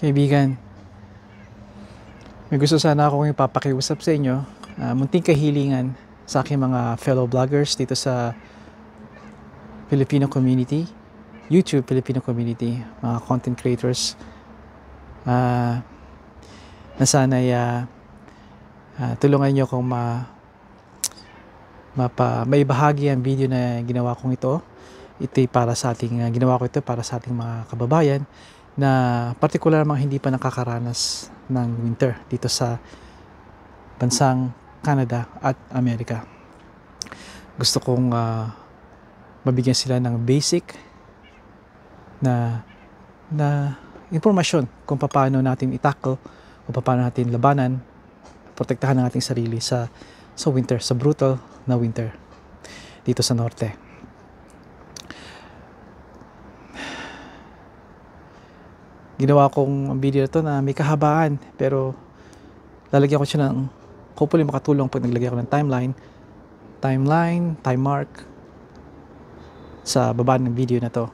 Kaibigan, may gusto sana akong ipapakiusap sa inyo. Munting kahilingan sa aking mga fellow vloggers dito sa Filipino community, YouTube Filipino community, mga content creators, na sana'y tulungan nyo akong maibahagi ang video na ginawa kong ito. Ito'y para sa ating, ginawa ko ito para sa ating mga kababayan na partikular mga hindi pa nakakaranas ng winter dito sa bansang Canada at Amerika. Gusto kong mabigyan sila ng basic na impormasyon kung paano natin i-tackle, kung paano natin labanan, protektahan ang ating sarili sa winter, sa brutal na winter dito sa norte. Ginawa kong video na to na may kahabaan, pero lalagyan ko siya ng hopefully makatulong pag naglagay ako ng time mark sa baba ng video na to.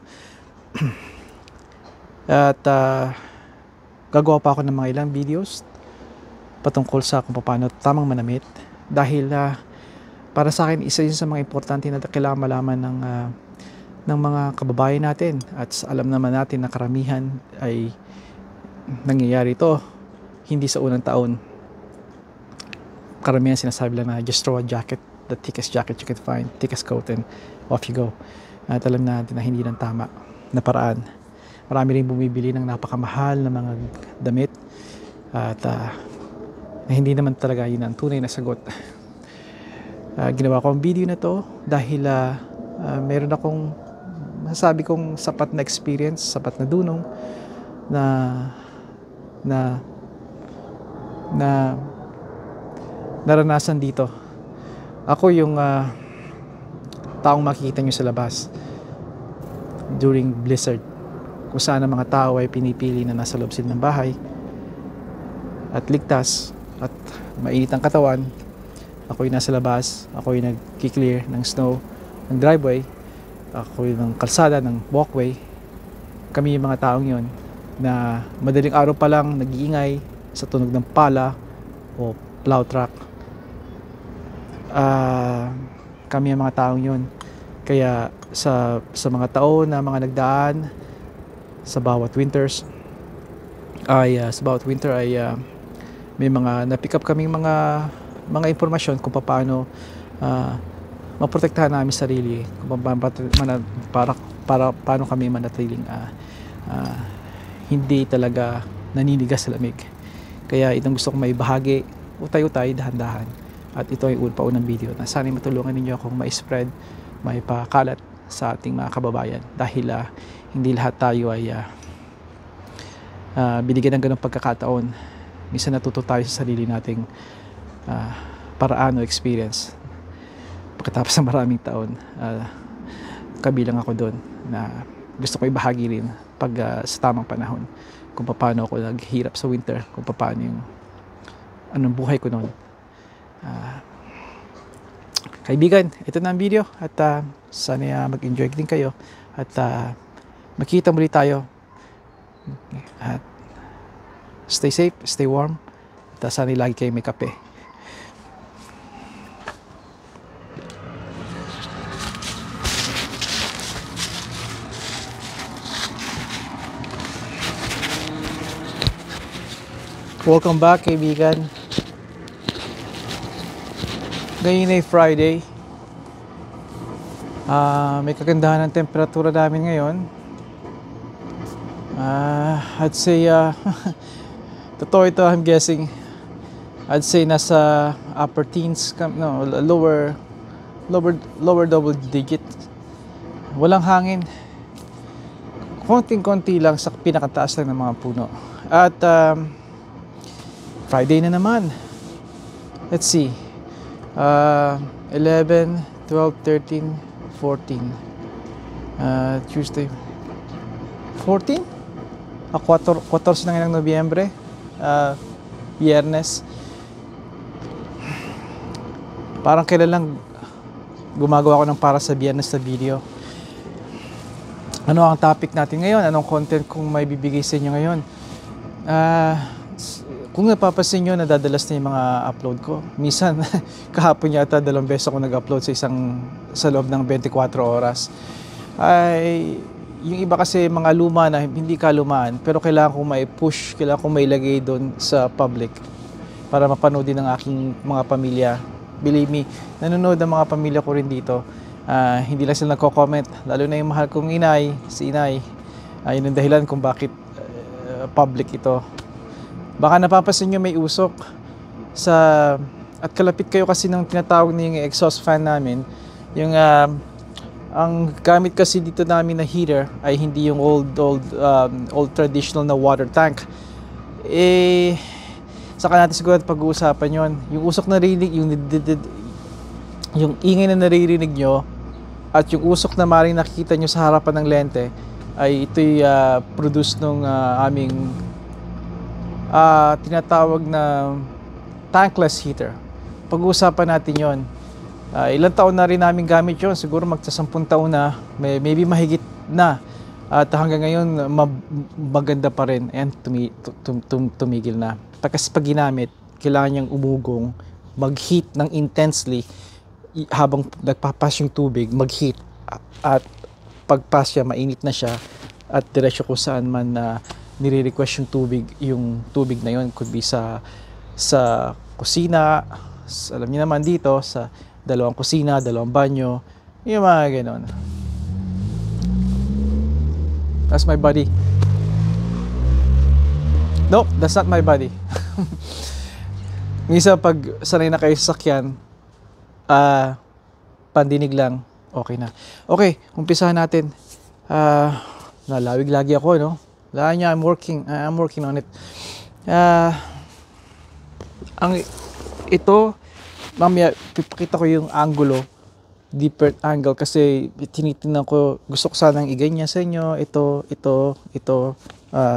At gagawa pa ako ng mga ilang videos patungkol sa kung paano tamang manamit, dahil para sa akin isa yun sa mga importante na kailangan malaman ng mga kababayan natin, at alam naman natin na karamihan ay nangyayari ito hindi sa unang taon. Karamihan sinasabi lang na just throw a jacket, the thickest jacket you can find, thickest coat, and off you go. At alam natin na hindi ng tama na paraan. Marami rin bumibili ng napakamahal na mga damit, at na hindi naman talaga yun ang tunay na sagot. Ginawa ko ang video na to dahil meron akong masasabi kong sapat na experience, sapat na dunong na naranasan dito. Ako yung taong makikita nyo sa labas during blizzard, kung saan ang mga tao ay pinipili na nasa loob sila ng bahay at ligtas at mainit ang katawan. Ako yung nasa labas, ako yung nag-clear ng snow, ng driveway, ako yung ng kalsada, ng walkway. Kami yung mga taong yon na madaling araw pa lang nag-iingay sa tunog ng pala o plow truck. Kami ang mga taong yon. Kaya sa mga taon na mga nagdaan sa bawat winter ay may mga na-pick up kaming mga impormasyon kung paano maprotektahan namin sarili, kung paano kami manatiling hindi talaga naninigas sa lamig. Kaya itong gusto kong maibahagi, utay-utay, dahan-dahan. At ito ay paunang video na sana'y matulungan ninyo akong ma-spread, maipakalat sa ating mga kababayan, dahil hindi lahat tayo ay binigyan ng ganong pagkakataon. Minsan natuto tayo sa sarili nating paraan o experience pagkatapos ng maraming taon. Kabilang ako doon na gusto ko ibahagi rin pag sa tamang panahon kung paano ako naghirap sa winter, kung paano yung anong buhay ko noon. Kaibigan, ito na ang video, at sana mag-enjoy din kayo, at makita muli tayo, at stay safe, stay warm, at sana lagi kayo may kape. Welcome back, kaibigan. Ngayon ay Friday. May kagandahan ng temperatura namin ngayon. I'd say totoo ito, I'm guessing. I'd say nasa upper teens, no, lower double digit. Walang hangin. Konting-konti lang sa pinakataas lang ng mga puno. At Friday na naman. Let's see. 11, 12, 13, 14. Tuesday. 14? 14 na ngayon ng Nobyembre. Biyernes. Parang kailan lang gumagawa ko ng para sa Biyernes na video. Ano ang topic natin ngayon? Anong content kung may bibigay sa inyo ngayon? Kung napapansin nyo, nadadalas na yung mga upload ko. Minsan, kahapon yata 2 beses ako nag-upload sa loob ng 24 oras. Yung iba kasi mga luma na hindi kalumaan, pero kailangan kong may push, kailangan kong may lagay doon sa public para mapanood din ng aking mga pamilya. Believe me, nanonood ang mga pamilya ko rin dito. Hindi lang sila nagko-comment, lalo na yung mahal kong inay, si inay. Yun ang dahilan kung bakit public ito. Baka napapansin nyo may usok at kalapit kayo kasi ng tinatawag na yung exhaust fan namin. Yung ang gamit kasi dito namin na heater ay hindi yung old traditional na water tank. Saka natin siguro pag-uusapan yon. Yung usok na narinig, yung ingay na naririnig nyo at yung usok na maring nakikita nyo sa harapan ng lente ay ito'y produce nung aming tinatawag na tankless heater. Pag-uusapan natin yon. Ilang taon na rin namin gamit yon, siguro magsa-10 taon na, maybe mahigit na. At hanggang ngayon maganda pa rin and tumigil na. Kasi pag ginamit, kailangan niyang umugong, mag-heat ng intensely habang nagpapas yung tubig, mag-heat at pagpas siya, mainit na siya at diretsyo kung saan man na nire-request yung tubig na yun. Could be sa kusina, alam niyo naman dito, sa 2 kusina, 2 banyo, yung mga ganon. That's my buddy. No, that's not my buddy. Minsan pag sanay na kayo sa sakyan, pandinig lang, okay na. Okay, umpisahan natin. Nalawig lagi ako, no? Wala niya, I'm working on it. Ito, mamaya, pipakita ko yung angulo, deeper angle, kasi tinitingnan ko, gusto ko sanang iganyan sa inyo, ito,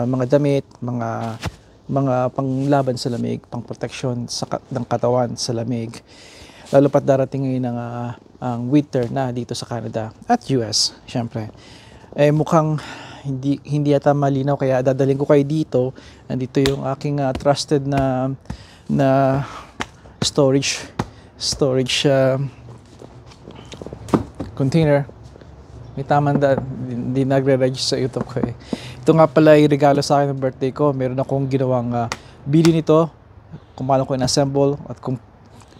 mga damit, mga panglaban sa lamig, pang protection ng katawan sa lamig. Lalo pat darating ngayon ang winter na dito sa Canada at US, syempre. Mukhang hindi yata malinaw, kaya dadalhin ko kayo dito. Nandito yung aking trusted na storage container. May tamang hindi nagre-register sa YouTube ko eh. Ito nga pala yung regalo sa akin ng birthday ko. Meron akong ginawang video nito kung paano ko in-assemble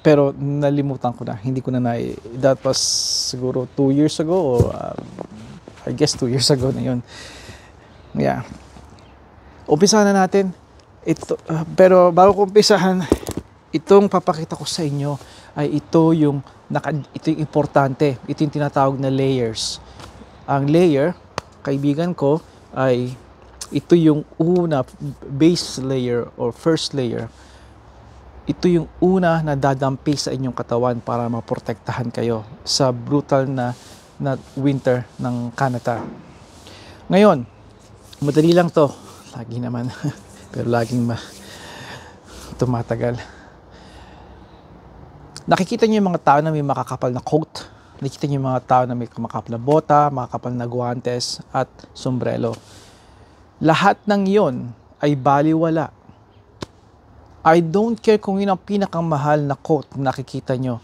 pero nalimutan ko na. Hindi ko na that was siguro 2 years ago or I guess 2 years ago na yun. Yeah. Umpisahan na natin. Pero bago ko umpisahan, itong papakita ko sa inyo ay ito yung importante. Ito yung tinatawag na layers. Ang layer, kaibigan ko, ay ito yung base layer or first layer. Ito yung una na dadampi sa inyong katawan para maprotektahan kayo sa brutal na winter ng Canada. Ngayon, madali lang to. Lagi naman. Pero laging tumatagal. Nakikita niyo yung mga tao na may makakapal na coat. Nakikita niyo yung mga tao na may makakapal na bota, makakapal na guwantes at sombrero. Lahat ng iyon ay baliwala. I don't care kung yun ang pinakamahal na coat na nakikita nyo.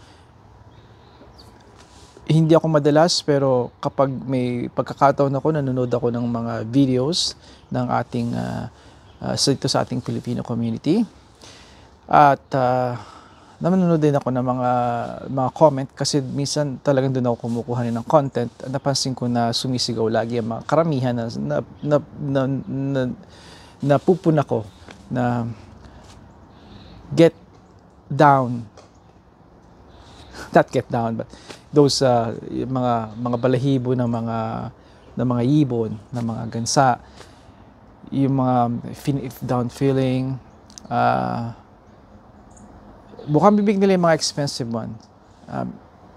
Hindi ako madalas, pero kapag may pagkakataon ako, nanonood ako ng mga videos ng ating sa ating Filipino community. At nanonood din ako ng mga comment kasi minsan talagang doon ako kumukuha ng content. Napansin ko na sumisigaw lagi ang mga karamihan na pupuna ko na get down. Not get down, but those mga balahibo ng mga ibon, ng mga gansa, yung mga down feeling, bukang bibig nila yung mga expensive one.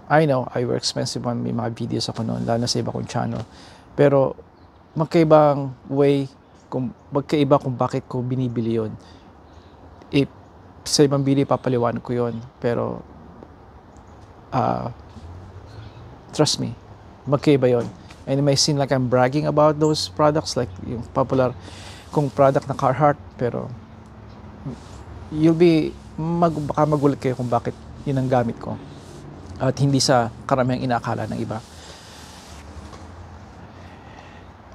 I know, I wear expensive one, may mga videos ako noon, lalo na sa iba kong channel. Pero magkaibang way, magkaiba kung bakit ko binibili yun. Sa ibang video, papaliwanag ko yun. Pero trust me, magkaiba yun. And it may seem like I'm bragging about those products, like yung popular kung product na Carhartt, pero baka magulat kayo kung bakit yun ang gamit ko at hindi sa karamihang inaakala ng iba.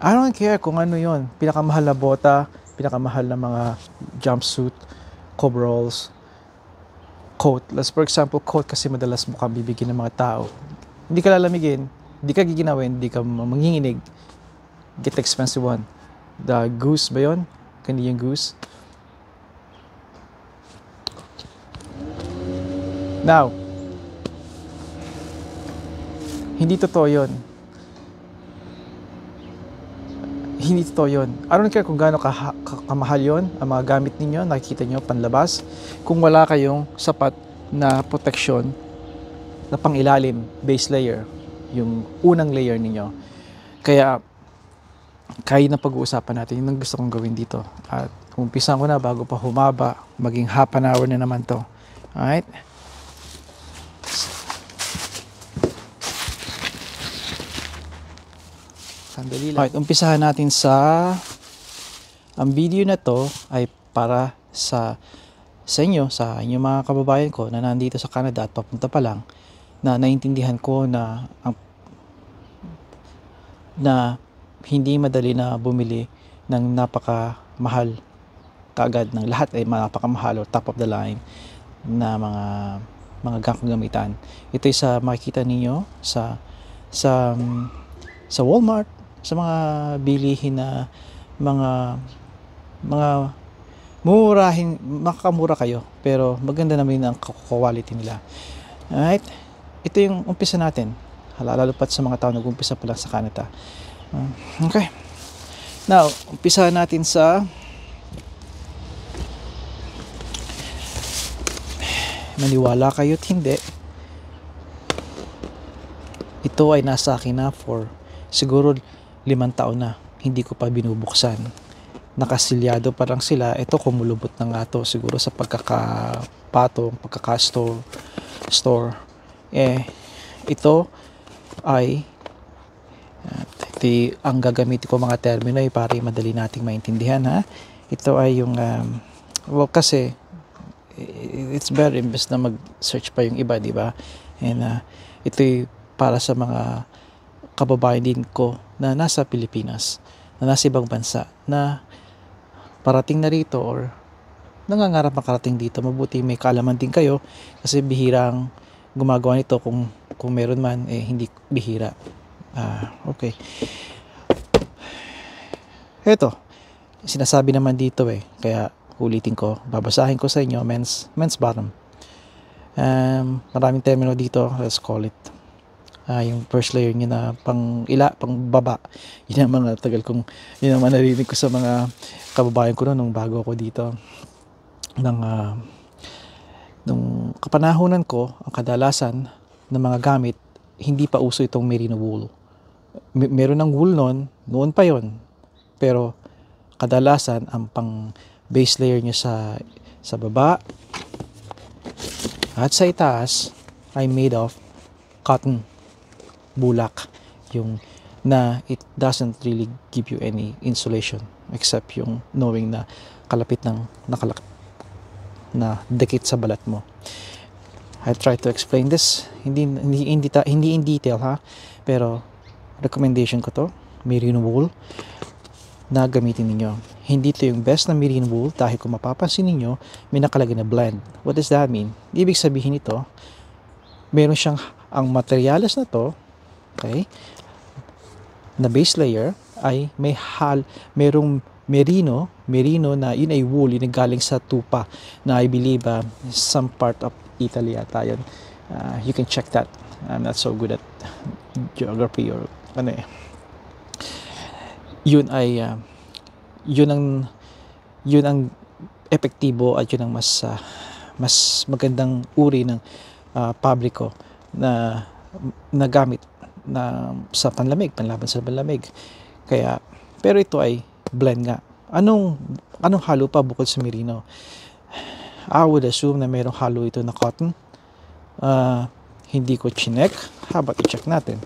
I don't care kung ano yon, pinakamahal na bota, pinakamahal na mga jumpsuit, coveralls, coat. For example, coat kasi madalas mukhang bibigyan ng mga tao. Hindi ka lalamigin, hindi ka giginawin, hindi ka manginginig. Get the expensive one. The Goose ba yun? Canadian Goose. Now, hindi totoo yun. Hindi totoo yun. I don't care kung gaano kamahal yun, ang mga gamit ninyo, nakikita nyo, panlabas. Kung wala kayong sapat na protection na pangilalim, base layer, yung unang layer ninyo. Kaya, kaya na pag-uusapan natin, yun ang gusto kong gawin dito. At umpisan ko na bago pa humaba, maging half an hour na naman to. Alright? Sandali lang. Alright, umpisahan natin ang video na to ay para sa inyo, sa inyong mga kababayan ko na nandito sa Canada at papunta pa lang, na naintindihan ko na hindi madali na bumili ng napakamahal kaagad, ng lahat ay napakamahal o top of the line na mga gamitan. Ito ay sa makikita ninyo sa Walmart, sa mga bilihin na mga murahin, makakamura kayo pero maganda naman ang quality nila. Alright, ito yung umpisa natin, lalo pat sa mga tao nag-umpisa pa lang sa Canada. Okay, now umpisa natin sa maniwala kayo't hindi, ito ay nasa akin na for siguro 5 taon na, hindi ko pa binubuksan. Nakasilyado pa lang sila. Ito kumulubot na nga to siguro sa pagkakapatong, store. Ito ay ang gagamitin ko mga termino ay para madali nating maintindihan, ha. Ito ay yung kasi it's better imbes na mag-search pa yung iba, di ba? And ito ay para sa mga kababayan din ko na nasa Pilipinas, na nasa ibang bansa, na parating na rito or nangangarap makarating dito. Mabuti may kaalaman din kayo kasi bihirang gumagawa nito, kung meron man, hindi bihira. Okay. Eto, sinasabi naman dito kaya ulitin ko, babasahin ko sa inyo, men's bottom. Maraming termino dito, let's call it. Yung first layer niya na pang baba. Yun ang mga yun ang narinig ko sa mga kababayan ko nung bago ako dito. Nung kapanahunan ko, ang kadalasan ng mga gamit, hindi pa uso itong merino wool. Meron ng wool noon pa yon. Pero kadalasan ang pang base layer niya sa baba at sa itaas ay made of cotton, bulak, yung na it doesn't really give you any insulation except yung knowing na nakalapit na dikit sa balat mo. I try to explain this hindi in detail, ha, pero recommendation ko to, merino wool na gamitin ninyo. Hindi to yung best na merino wool dahil kung mapapansin ninyo may nakalagay na blend. What does that mean? Ibig sabihin nito, meron siyang ang materyales na to, okay, na base layer ay merong merino na yun ay wool, yun ay galing sa tupa na I believe some part of Italy ata yun. You can check that. I'm not so good at geography or ano yun ang epektibo at yun ang mas magandang uri ng pabriko na gamit na sa panlaban sa panlamig. Kaya pero ito ay blend nga. Anong halo pa bukod sa merino? I would assume na merong halo ito na cotton. Hindi ko chinek. How about i-check natin?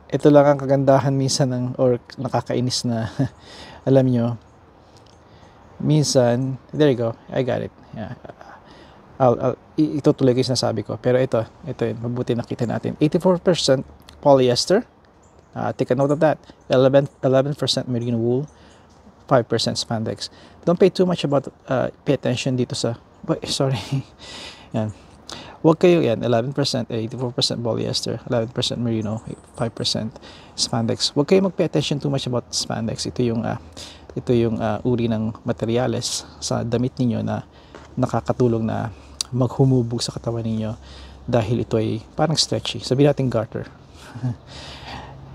ito lang ang kagandahan minsan ng, or nakakainis na, alam nyo, minsan, there you go, I got it. Yeah. Itutuloy ko yung sinasabi ko. Pero ito yun, mabuti nakita natin. 84% polyester. Take a note of that. 11% merino wool, 5% spandex. Don't pay too much about, pay attention dito sa, sorry. Yan. Huwag kayo yan, 11%, 84% polyester, 11% merino, 5% spandex. Huwag kayo mag-pay attention too much about spandex. Ito yung uri ng materyales sa damit ninyo na nakakatulong na maghumubog sa katawan ninyo dahil ito ay parang stretchy. Sabihin natin garter.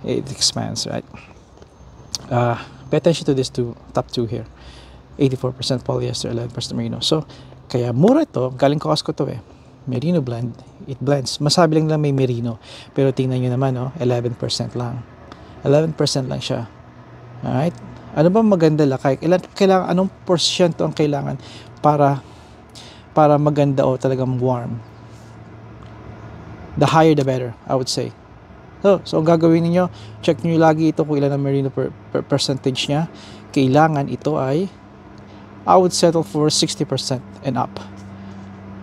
It expands, right? Pay attention to this top two here. 84% polyester, 11% merino. So, kaya mura ito. Galing Costco to eh. Merino blend. It blends. Masabi lang may merino. Pero tingnan nyo naman, 11% lang. 11% lang siya. Alright? Ano ba maganda lang? Kailangan, anong porsyento ang kailangan para maganda o talagang warm? The higher the better, I would say. So ang gagawin niyo, check niyo lagi ito kung ilan ang merino percentage niya. Kailangan ito ay, I would settle for 60% and up.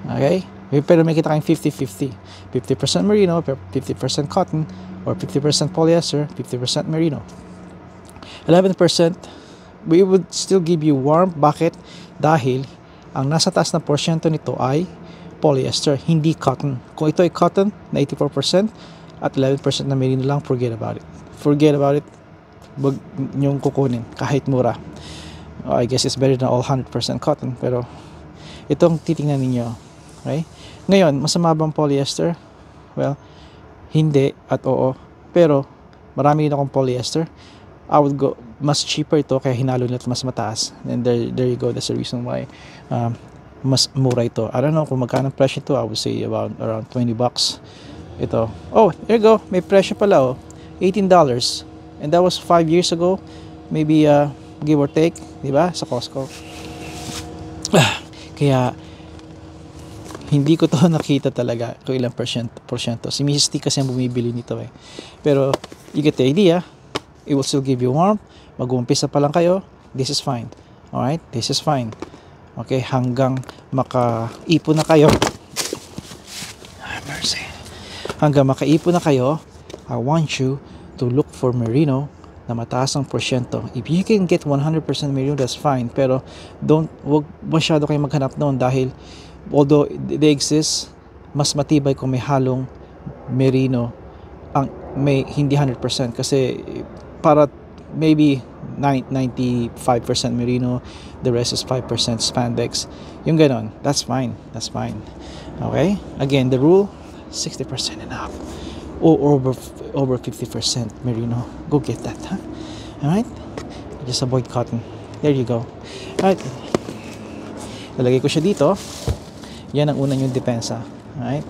Okay? Pero may kita kayong 50-50. 50% merino, 50% cotton, or 50% polyester, 50% merino. 11%, we would still give you warm. Bakit? Dahil ang nasa taas na porsyento nito ay polyester, hindi cotton. Kung ito ay cotton na 84% at 11% na merino lang, forget about it. Forget about it. Wag niyong kukunin kahit mura. I guess it's better than all 100% cotton, pero itong titingnan ninyo. Okay? Ngayon, masama bang polyester? Well, hindi at oo. Pero marami din akong polyester. I would go mas cheaper ito kaya hinalo nila mas mataas. And there you go. That's the reason why mas mura ito. I don't know kung magkano ang presyo ito. I would say around $20 ito. Oh, here you go. May presyo pala $18. And that was 5 years ago. Maybe give or take, di ba? Sa Costco. Kaya hindi ko to nakita talaga kung ilang porsyento. Si Mrs. T kasi ang bumibili nito eh. Pero you get the idea. It will still give you warmth. Mag-uumpisa pa lang kayo. This is fine. Alright? This is fine. Okay? Hanggang makaipon na kayo. Mercy. Hanggang makaipon na kayo, I want you to look for merino na mataas ang porsyento. If you can get 100% merino, that's fine. Pero wag masyado kayo maghanap noon dahil although they exist, mas matibay kung may halong merino ang may hindi 100% kasi para maybe 95% merino, the rest is 5% spandex. Yung ganon, that's fine. That's fine. Okay? Again, the rule, 60% and up. Or over 50% merino. Go get that, huh? Alright? Just avoid cotton. There you go. Alright. Lalagay ko siya dito. Yan ang unang yung depensa. Alright?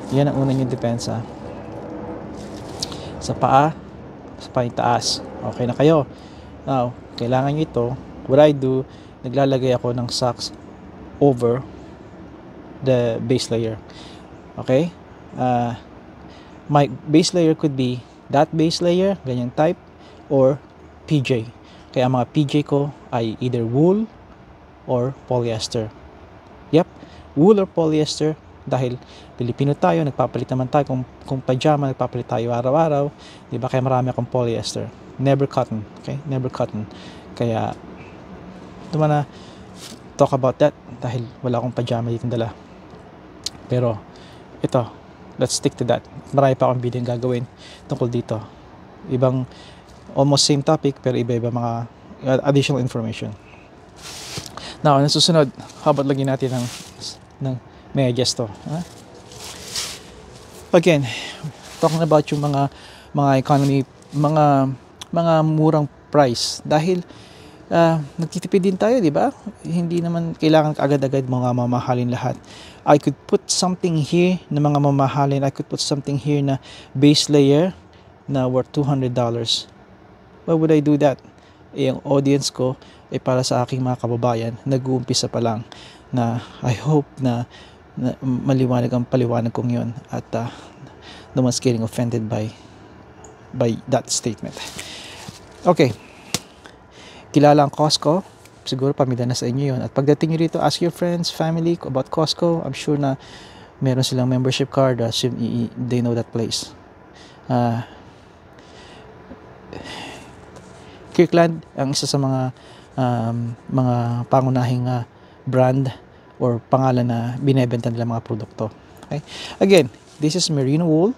Yan ang unang yung depensa. Sa paa yung taas. Okay na kayo. Now, kailangan nyo ito. What I do, naglalagay ako ng socks over the base layer. Okay? My base layer could be that base layer, ganyan type, or PJ. Kaya ang mga PJ ko ay either wool or polyester. Yep, wool or polyester dahil Pilipino tayo, nagpapalit naman tayo kung pajama, nagpapalit tayo araw-araw, di ba? Kaya marami akong polyester. Never cotton, okay? Never cotton. Kaya ito na talk about that dahil wala akong pajama dito dala. Pero ito, let's stick to that. Marami pa akong video gagawin tungkol dito. Ibang almost same topic pero iba-iba mga additional information. Now, ang susunod, how about lagyan natin ng medyas to. Huh? Again, talking about yung mga economy, mga murang price. Dahil nagtitipid din tayo, di ba? Hindi naman kailangan agad-agad mga mamahalin lahat. I could put something here na mga mamahalin. I could put something here na base layer na worth $200. Why would I do that? Yung audience ko ay para sa aking mga kababayan, nag-uumpisa pa lang na I hope na maliwanag ang paliwanag kong yun at no one's getting offended by by that statement. Okay, kilala ang Costco. Siguro pamilya na sa inyo yun. At pagdating nyo rito, ask your friends, family about Costco. I'm sure na meron silang membership card. They know that place. Kirkland ang isa sa mga pangunahing brand or pangalan na binebenta nila mga produkto. Okay? Again, this is merino wool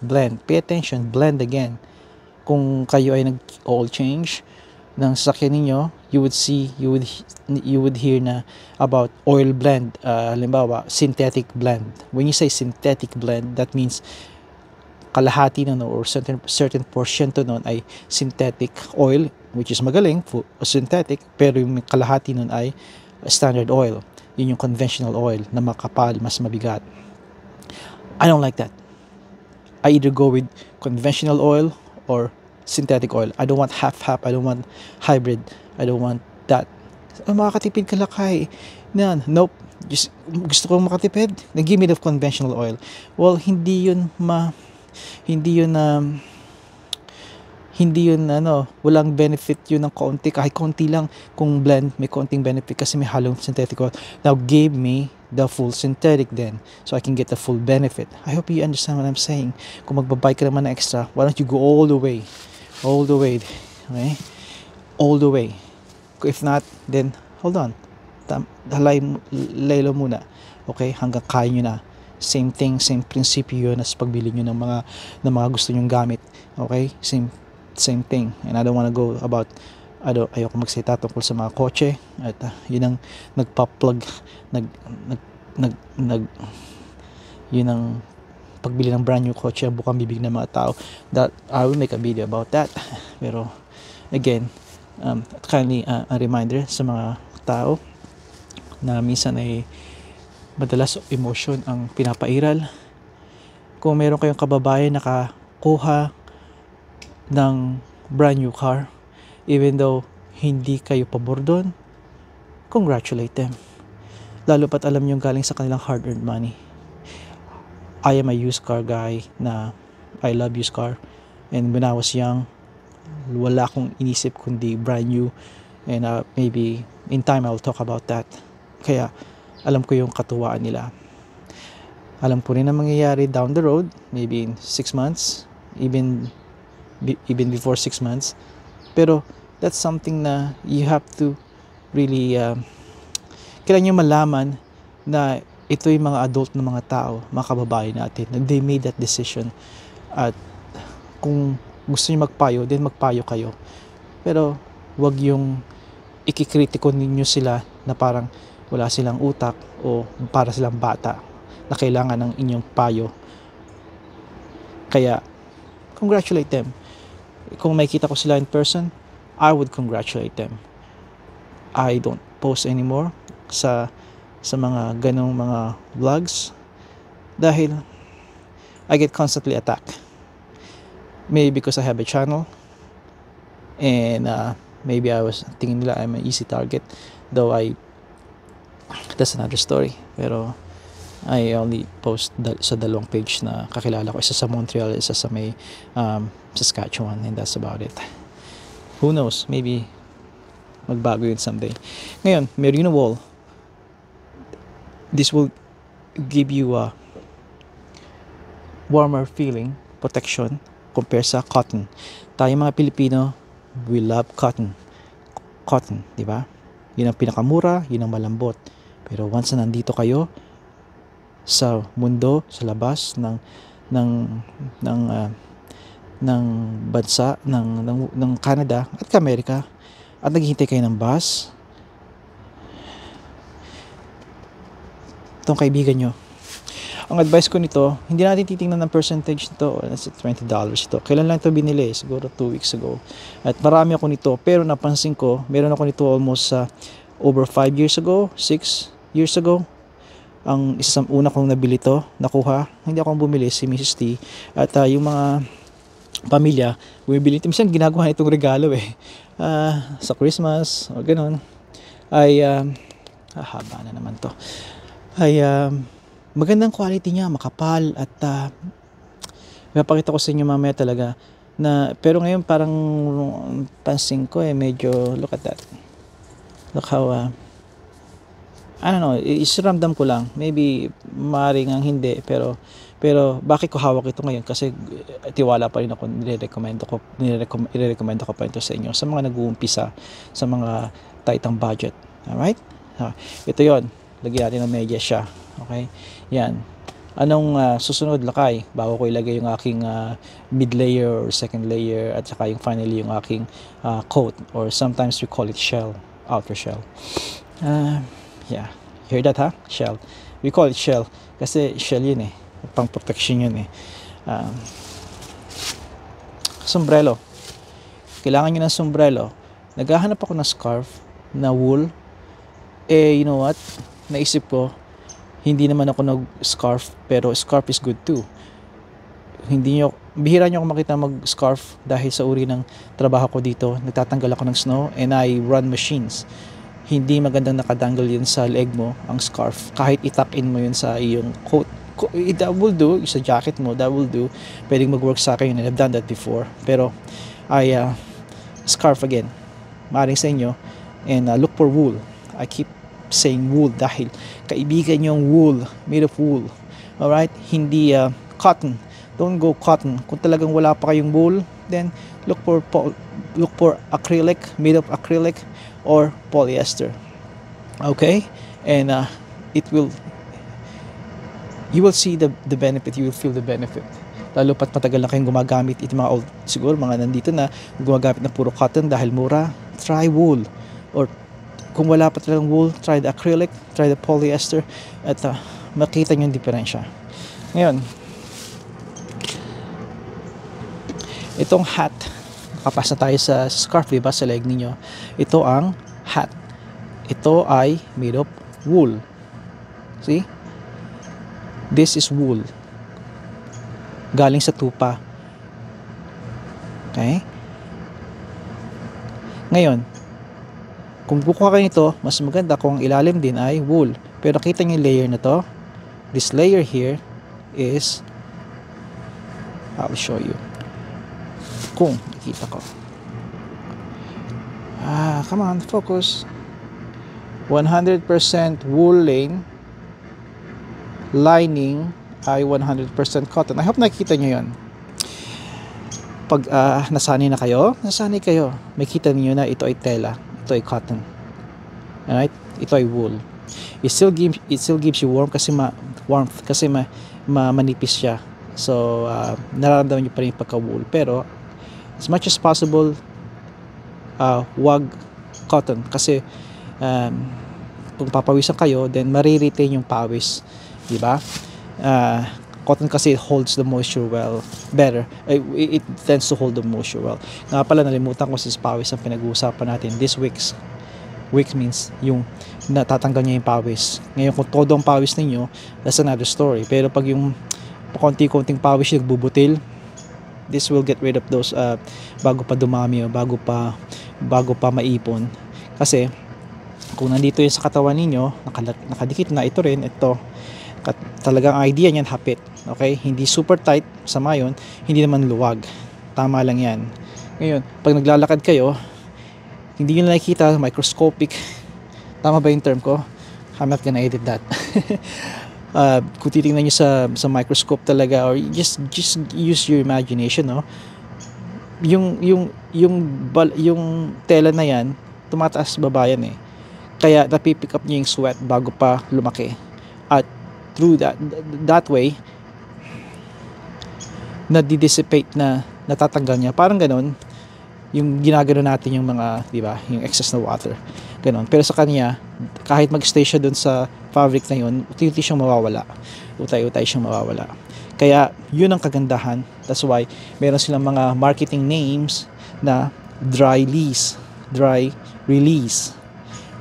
blend. Pay attention, blend again. Kung kayo ay nag-oil change ng sasakyan ninyo, you would hear na about oil blend. Halimbawa, synthetic blend. When you say synthetic blend, that means kalahati nun or certain portion to nun ay synthetic oil, which is magaling, synthetic, pero yung kalahati nun ay standard oil. Yun yung conventional oil na makapal, mas mabigat. I don't like that. I either go with conventional oil or synthetic oil. I don't want half-half. I don't want hybrid. I don't want that. Makakatipid ka lakay. Nope. Just, gusto kong makatipid. Give me the conventional oil. Well, hindi yun walang benefit yun ng kaunti. Kahit kaunti lang kung blend, may kaunting benefit kasi may halong synthetic oil. Now, give me the full synthetic then so I can get the full benefit. I hope you understand what I'm saying. Kung magbabuy ka naman na extra, why don't you go all the way, okay? All the way. If not, then hold on, laylo muna, okay, hanggang kaya nyo na. Same thing, same prinsipyo yun as pagbili nyo ng mga gusto nyong gamit, okay? Same thing. And I don't want to go about, ayoko magsalita tungkol sa mga kotse at yun ang nagpa-plug yun ang pagbili ng brand new kotse ang bukang bibig ng mga tao. That I will make a video about that. Pero again, kindly a reminder sa mga tao na minsan ay madalas emotion ang pinapairal. Kung meron kayong kababayan nakakuha ng brand new car, even though hindi kayo pabor doon, congratulate them. Lalo pat alam nyo galing sa kanilang hard-earned money. I am a used car guy na I love used car. And when I was young, wala akong inisip kundi brand new. And maybe in time I will talk about that. Kaya alam ko yung katuwaan nila. Alam ko rin na mangyayari down the road, maybe in 6 months, even before 6 months. Pero that's something na you have to really kailangan nyo malaman na ito yung mga adult na mga tao, mga kababayan natin, na they made that decision. At kung gusto nyo magpayo, then magpayo kayo. Pero wag yung ikikritiko ninyo sila na parang wala silang utak o para silang bata na kailangan ng inyong payo. Kaya congratulate them. Kung makita ko sila in person, I would congratulate them. I don't post anymore sa mga ganong mga vlogs dahil I get constantly attacked. Maybe because I have a channel and maybe I was thinking nila I'm an easy target, though that's another story. Pero I only post sa dalawang page na kakilala ko, isa sa Montreal, isa sa may Saskatchewan, and that's about it. Who knows, maybe magbago yun someday. Ngayon, merino wool, this will give you a warmer feeling, protection compare sa cotton. Tayo mga Pilipino, we love cotton, di ba? Yun ang pinakamura, yun ang malambot. Pero once na nandito kayo sa mundo, sa labas ng bansa ng Canada at Amerika, at naghihintay kayo ng bus, itong kaibigan nyo, ang advice ko nito, hindi natin titingnan ng percentage nito. That's $20 ito. Kailan lang ito binili? Siguro 2 weeks ago. At marami ako nito, pero napansin ko, meron ako nito almost over 5 years ago, 6 years ago. Ang isa sa una kong nabili to, nakuha, hindi ako bumili, si Mrs. T. At yung mga pamilya, bumibili ito. Minsan ginagawa na itong regalo sa Christmas o ganun. Ay, haba na naman to. Ay, magandang quality niya, makapal, at mapakita ko sa inyo mamaya talaga pero ngayon parang pansin ko medyo, look at that. Look how, I don't know, isiramdam ko lang. Maybe, maaaring ang hindi, pero bakit ko hawak ito ngayon? Kasi tiwala pa rin ako, i-recommend ko pa ito sa inyo, sa mga nag-uumpisa, sa mga tightang budget. Alright? Ito yon, lagyan natin ng media siya. Okay? Yan. Anong susunod, lakay? Bago ko ilagay yung aking mid layer or second layer, at saka yung finally yung aking coat, or sometimes we call it shell, outer shell. Yeah, hear that, ha? Shell. We call it shell kasi shell yun pang protection yun sombrero. Kailangan nyo ng sombrero. Naghahanap ako ng scarf na wool. You know what? Naisip ko, hindi naman ako nag-scarf, pero scarf is good too. Bihira nyo ako makita mag-scarf dahil sa uri ng trabaho ko dito. Nagtatanggal ako ng snow and I run machines. Hindi magandang nakadangle yun sa leg mo, ang scarf. Kahit ituck in mo yun sa iyong coat. That will do. Sa jacket mo, that will do. Pwedeng mag-work sa akin. I've done that before. Pero, scarf again. Maaaring sa inyo. And look for wool. I keep saying wool dahil kaibigan yung wool. Made of wool. Alright? Hindi cotton. Don't go cotton. Kung talagang wala pa kayong wool, then look for acrylic, made of acrylic or polyester. Okay? And you will see the benefit, you will feel the benefit. Lalo pat matagal na kayong gumagamit, itong mga old, siguro mga nandito na gumagamit ng puro cotton dahil mura, try wool. Or kung wala pa talagang wool, try the acrylic, try the polyester, at makita nyo yung diferensya. Ngayon, itong hat, nakapas na tayo sa scarf, diba, sa leg ninyo. Ito ang hat. Ito ay made of wool. See? This is wool. Galing sa tupa. Okay? Ngayon, kung kukuha kayo nito, mas maganda kung ang ilalim din ay wool. Pero nakita niyo yung layer na to? This layer here is, I'll show you. Kung nakita ko. Come on, focus. 100% wool lining ay 100% cotton. I hope nakikita nyo yun. Pag nasanay kayo, makita niyo na ito ay tela, ito ay cotton. Alright? Ito ay wool. It still gives you warmth kasi manipis siya. So, nararamdaman nyo pa rin yung pagka-wool. Pero, as much as possible, wag cotton. Kasi, kung papawisan kayo, then mariretain yung pawis. Diba? Cotton kasi holds the moisture well better. It tends to hold the moisture well. Nga pala, nalimutan ko sa pawis ang pinag-uusapan natin. This week means yung natatanggal niya yung pawis. Ngayon, kung todo ang pawis ninyo, that's another story. Pero pag yung konti-konting pawis yung nagbubutil, this will get rid of those bago pa dumami o bago pa maipon. Kasi kung nandito yun sa katawan ninyo, nakadikit na, ito rin, ito. Talagang idea niyan, hapit. Okay? Hindi super tight, sama yun. Hindi naman luwag. Tama lang yan. Ngayon, pag naglalakad kayo, hindi nyo nakikita, microscopic. Tama ba yung term ko? I'm not gonna edit that. Kung titingnan nyo sa microscope talaga, or just use your imagination, no? Yung tela na yan, tumataas baba yan Kaya napipick up nyo yung sweat bago pa lumaki. At through that way, na-dissipate na natatanggal niya. Parang ganon, yung ginagano natin yung mga, di ba, yung excess na water. Ganon. Pero sa kanya, kahit mag-stay siya dun sa fabric na yun, unti-unti siyang mawawala. Utay-utay siyang mawawala. Kaya, yun ang kagandahan. That's why, meron silang mga marketing names na dry release.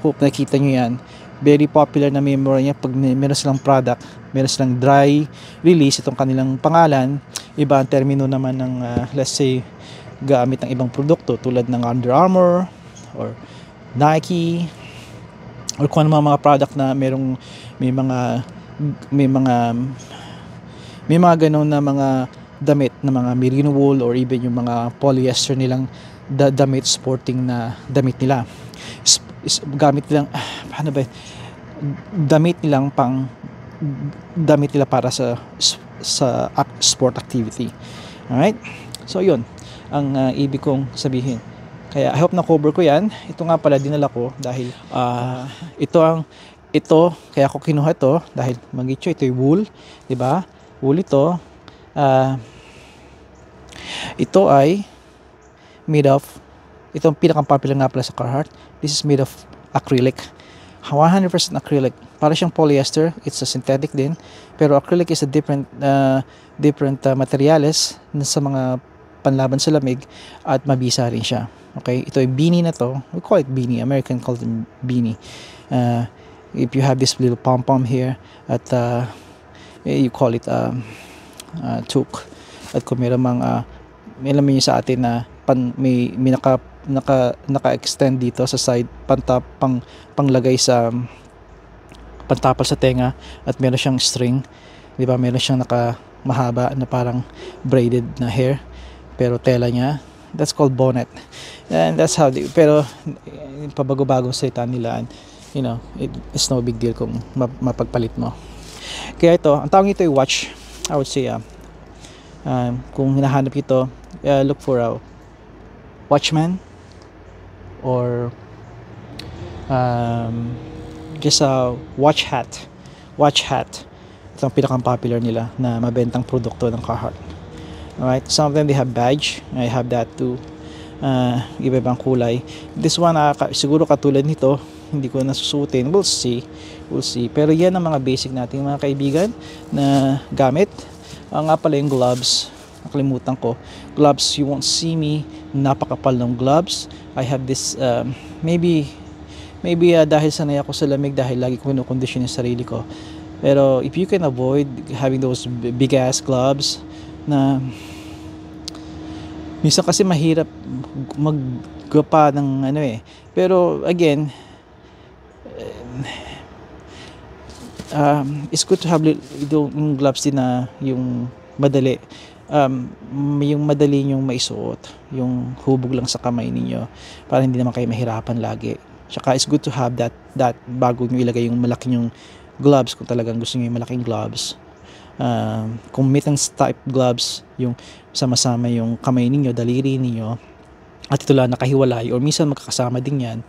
Hope nakita nyo yan. Very popular na memorya niya. Pag meron silang product, meron silang dry release, itong kanilang pangalan. Iba ang termino naman ng, let's say, gamit ng ibang produkto tulad ng Under Armour or Nike or kung ano mga product na may mga ganun na mga damit na mga merino wool or even yung mga polyester nilang damit, sporting na damit nila. Gamit nilang paano ba, damit nilang damit nila para sa sport activity. Alright, so yun ang ibig kong sabihin. Kaya I hope na cover ko yan. Ito nga pala dinala ko dahil ito kaya ako kinuha ito dahil magitso ito yung wool, di ba? Wool ito. Ito ay made of, itong pinaka-popular nga pala sa Carhartt. This is made of acrylic. 100% acrylic. Para siyang polyester, it's a synthetic din. Pero acrylic is a different materials na sa mga panlaban sa lamig at mabisa rin siya. Okay, ito ay beanie na to. We call it beanie. American call it beanie. If you have this little pom-pom here at you call it toque. At kung meron mang may alam niyo sa atin na may naka-extend dito sa side panglagay sa pantapal sa tenga at meron siyang string, di ba? Meron siyang mahaba na parang braided na hair pero tela niya, that's called bonnet. And that's how pero pabago-bagong salita nila, and you know, it's no big deal kung mapagpalit mo. Kaya ito, ang tawag nito ay watch. I would say kung hinahanap ito, look for a watchman or just a watch hat. Ito ang pinakang popular nila na mabentang produkto ng Carhartt. Alright, some of them they have badge. I have that too. Iba-ibang kulay. This one siguro katulad nito, hindi ko nasusutin. We'll see. Pero yan ang mga basic nating mga kaibigan na gamit. Nga pala yung gloves. Nakalimutan ko. Gloves, you won't see me napakapal ng gloves. I have this maybe dahil sanay ako sa lamig, dahil lagi ko kinukondisyon yung sarili ko. Pero if you can avoid having those big ass gloves na minsan kasi mahirap maggapa ng pero again, it's good to have yung gloves din na yung madali, yung madali nyong maisuot, yung hubog lang sa kamay ninyo para hindi naman kayo mahirapan lagi. Tsaka it's good to have that bago nyo ilagay yung malaki yung gloves kung talagang gusto nyo yung malaking gloves. Kung mittens type gloves, yung sama-sama yung kamay ninyo, daliri ninyo, at ito lang nakahiwalay or minsan magkakasama din yan,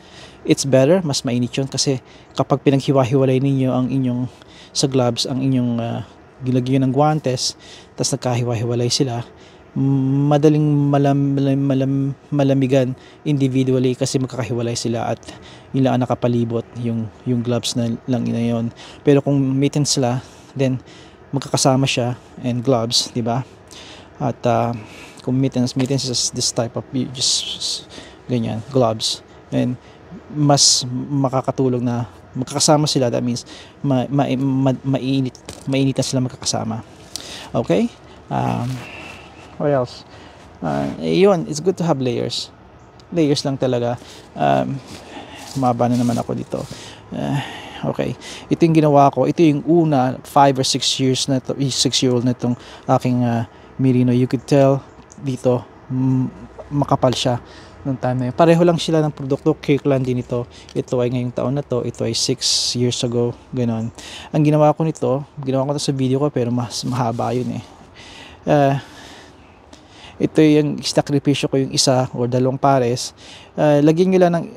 it's better, mas mainit yun kasi kapag pinaghiwa-hiwalay ninyo ang inyong sa gloves, ang inyong gilagyan ng guantes, tapos nagkahiwa-hiwalay sila, madaling malamigan individually kasi magkakahiwalay sila at ilang nakapalibot yung gloves na lang yun. Pero kung mittens sila, then magkakasama siya and gloves, di ba? At kung mittens is this type of just ganyan, gloves, and mas makakatulong na magkakasama sila. That means mainit na sila magkakasama. Okay? What else? Yun, it's good to have layers lang talaga. Maba na naman ako dito. Okay, ito yung ginawa ko. Ito yung una 5 or 6 years na to, 6-year-old na itong aking merino. You could tell dito makapal siya nung time na yun. Pareho lang sila ng produkto. Kirkland din ito. Ito ay ngayong taon na to. Ito ay 6 years ago. Ganon. Ang ginawa ko nito, sa video ko pero mas mahaba yun ito yung sakripisyo ko, yung isa or dalawang pares. Lagyan nyo lang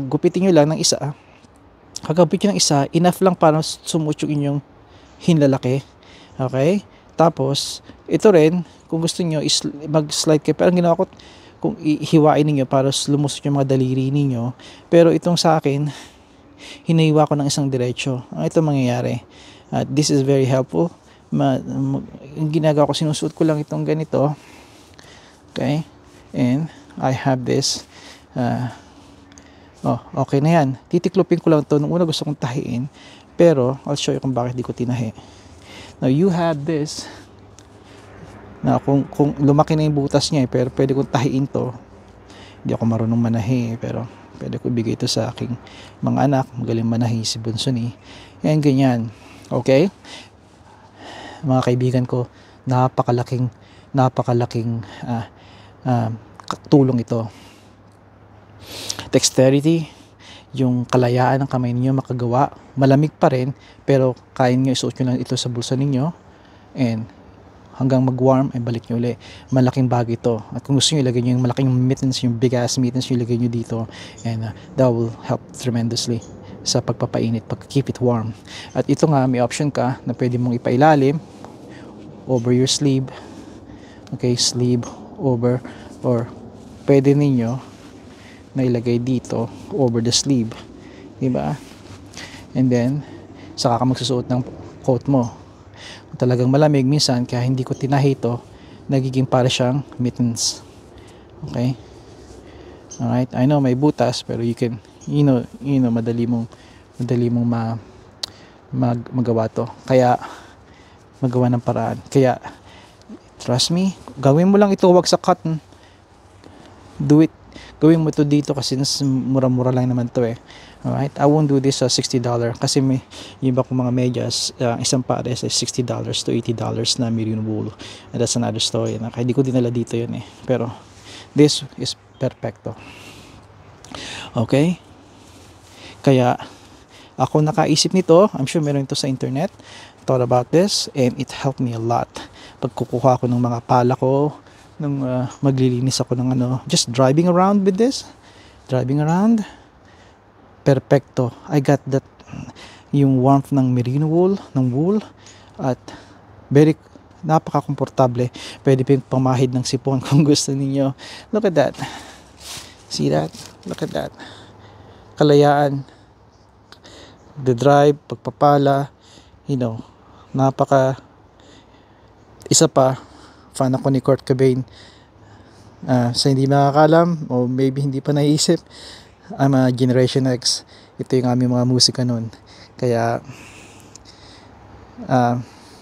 gupitin nyo lang ng isa. Kagapit nyo ng isa, enough lang para sumut yung inyong hinlalaki. Okay? Tapos, ito rin, kung gusto nyo, mag-slide kayo. Pero ang ginawa ko, kung ihiwain ninyo para lumusot yung mga daliri ninyo. Pero itong sa akin, hinahiwa ko ng isang diretso. Ito mangyayari. This is very helpful. Yung ginagawa ko, sinusuot ko lang itong ganito. Okay? And I have this. Okay na yan. Titiklopin ko lang ito. Nung una gusto kong tahiin. Pero, I'll show you kung bakit di ko tinahi. Now, you have this. Na kung lumaki na yung butas niya, pero pwede kong tahiin to. Hindi ako marunong manahi, pero pwede ko ibigay ito sa aking mga anak. Magaling manahi si Bunso ni. Yan, ganyan. Okay? Mga kaibigan ko, napakalaking napakalaking tulong ito. Dexterity, yung kalayaan ng kamay ninyo makagawa. Malamig pa rin, pero kaya nyo isuot nyo lang ito sa bulsa ninyo, and hanggang mag-warm ay balik nyo ulit. Malaking bagay ito. At kung gusto nyo ilagay nyo yung malaking mittens, yung big ass mittens, yung ilagay nyo dito, and that will help tremendously sa pagpapainit, keep it warm. At ito nga, may option ka na pwede mong ipailalim over your sleeve. Okay, sleeve over, or pwede ninyo na ilagay dito over the sleeve, diba? And then saka ka magsusuot ng coat mo. Kung talagang malamig, minsan kaya hindi ko tinahi ito, nagiging para siyang mittens. Okay, alright, I know may butas, pero you can, you know, madali mong magawa to. Kaya magawa ng paraan. Kaya trust me, gawin mo lang ito, wag sa cotton. Do it, gawin mo ito dito kasi mura-mura lang naman to eh. Alright, I won't do this sa $60 kasi may iba kong mga medyas, isang pares ay $60 to $80 na merino wool. And that's another story. Kaya di ko dinala dito yun eh. Pero this is perfecto. Okay? Kaya ako nakaisip nito. I'm sure meron ito sa internet. Thought about this and it helped me a lot. Pagkukuha ko ng mga pala ko, nung maglilinis ako ng just driving around with this. Driving around. Perfecto. I got that, yung warmth ng merino wool, at very napaka-komportable. Pwede pa pamahid ng sipon kung gusto niyo. Look at that. See that? Look at that. Kalayaan. The drive, pagpapala, isa pa, fan ako ni Kurt Cobain. Sa hindi makakalam, o maybe hindi pa naisip, I'm a Generation X. Ito yung aming mga musika nun. Kaya,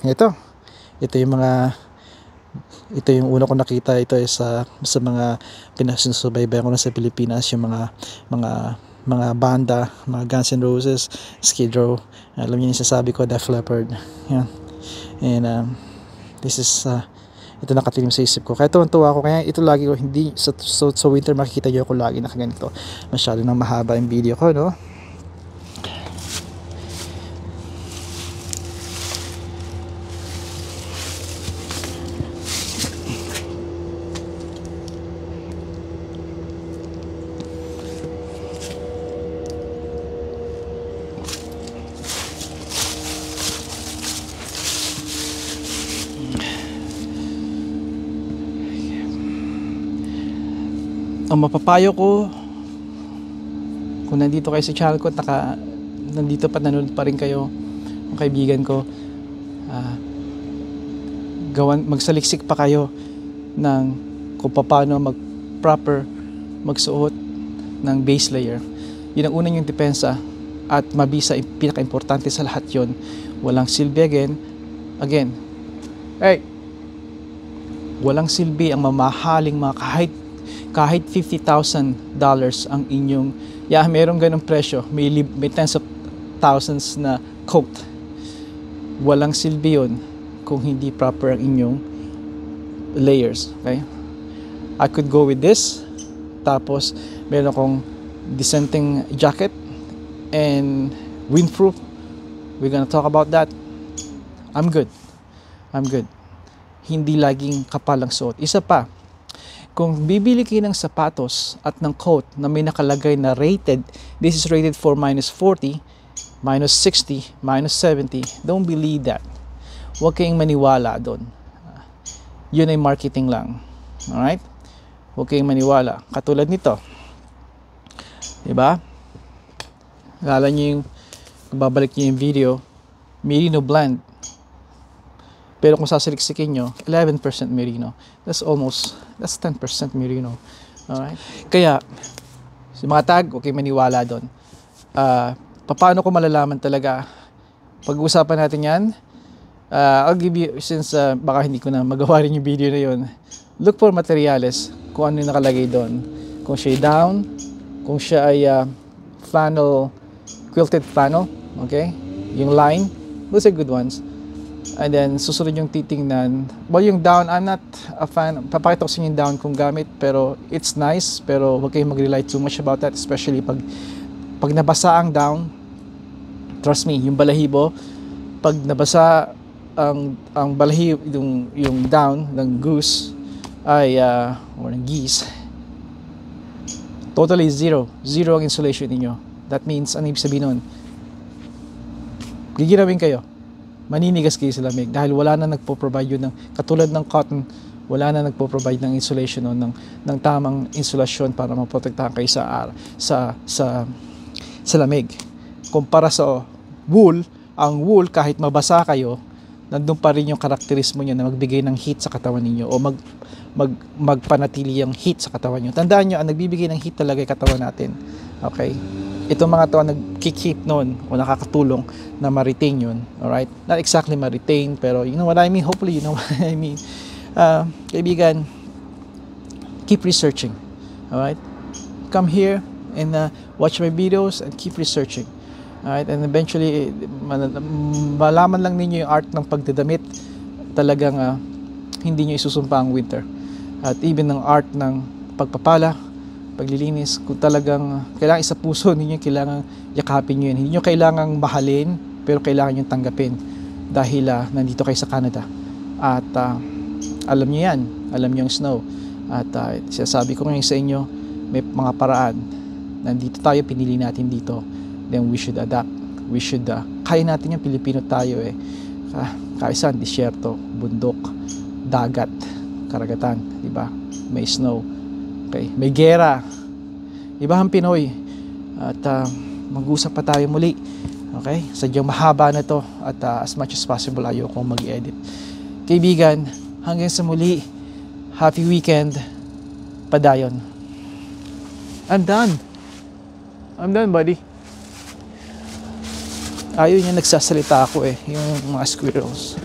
ito yung una ko nakita. Ito ay sa mga pinasusubaybay ko na sa Pilipinas, yung mga banda, mga Guns N' Roses, Skid Row. Alam niyo yung sasabi ko, Def Leppard. Yan. And this is ito nakatilim sa isip ko. Kaya tuwa ko. Kaya ito lagi ko, hindi sa winter makikita niyo ako lagi nakaganito. Masyado nang mahaba yung video ko, no? Ang mapapayo ko, kung nandito kayo sa channel ko, nandito pa, nanonood pa rin kayo, ang kaibigan ko, magsaliksik pa kayo ng kung paano proper magsuot ng base layer. Yun ang unang yung depensa, at mabisa, pinaka-importante sa lahat yon. Walang silbi again, walang silbi ang mamahaling mga kahit $50,000 ang inyong, merong ganong presyo, may tens of thousands na coat. Walang silbi yun kung hindi proper ang inyong layers. Okay, I could go with this, tapos meron akong dissenting jacket and windproof. We're gonna talk about that. I'm good. Hindi laging kapal ang suot. Isa pa, kung bibili kayo ng sapatos at ng coat na may nakalagay na rated, this is rated for -40, -60, -70, don't believe that. Huwag kayong maniwala doon. Yun ay marketing lang. Alright? Huwag kayong maniwala. Katulad nito. Diba? Lala nyo yung, babalik nyo yung video, merino blend. Pero kung sasaliksikin nyo, 11% merino. That's 10% merino. Alright? Kaya, sa mga tag, okay, maniwala doon. Paano ko malalaman talaga? Pag-uusapan natin yan. I'll give you, since baka hindi ko na magawa rin yung video na yun, look for materials, kung ano yung nakalagay doon. Kung siya ay down, kung siya ay flannel, quilted flannel, okay? Yung line, those are good ones. And then, susunod yung titingnan. Well, yung down, I'm not a fan. Papakita ko sa inyo yung down kung gamit, pero it's nice. Pero huwag kayong mag-rely too much about that, especially pag nabasa ang down. Trust me, yung balahibo, pag nabasa ang balahibo, yung down ng goose, or ng geese, totally zero ang insulation ninyo. That means, ano ibig sabihin nun? Giginawin kayo, maninigas kayo sa lamig dahil wala na nagpo-provide yun ng, katulad ng cotton, wala na nagpo-provide ng insulation nun, ng tamang insulasyon para maprotektahan kayo sa lamig. Kumpara sa wool, ang wool kahit mabasa kayo, nandun pa rin yung karakterismo nyo na magbigay ng heat sa katawan ninyo o magpanatili yung heat sa katawan nyo. Tandaan nyo, ang nagbibigay ng heat talaga yung katawan natin. Okay? Itong mga to ang nag-keep noon o nakakatulong na ma-retain yun. Alright? Not exactly ma-retain, pero you know what I mean? Hopefully you know what I mean. Kaibigan, keep researching. Alright? Come here and watch my videos and keep researching. Alright? And eventually, malaman lang ninyo yung art ng pagdadamit. Talagang hindi nyo isusumpa ang winter. At even ng art ng pagpapala, paglilinis, kung talagang kailangan isa puso ninyo, kailangan yakapin nyo yun. Hindi nyo kailangang mahalin, pero kailangan nyo tanggapin dahil nandito kayo sa Canada. At alam nyo yan, alam nyo yung snow. At sinasabi ko ngayon sa inyo, may mga paraan. Nandito tayo, pinili natin dito. Then we should adapt. We should, kaya natin yung Pilipino tayo eh. Kaisan, disyerto, bundok, dagat, karagatan, diba? May snow. Okay, may gera. Iba ang Pinoy. At mag-usap pa tayo muli. Okay? Sadyang mahaba na to at as much as possible ayoko mag-edit. Kaibigan, hanggang sa muli. Happy weekend. Padayon. I'm done. I'm done, buddy. Ayaw niya nagsasalita ako eh, yung mga squirrels.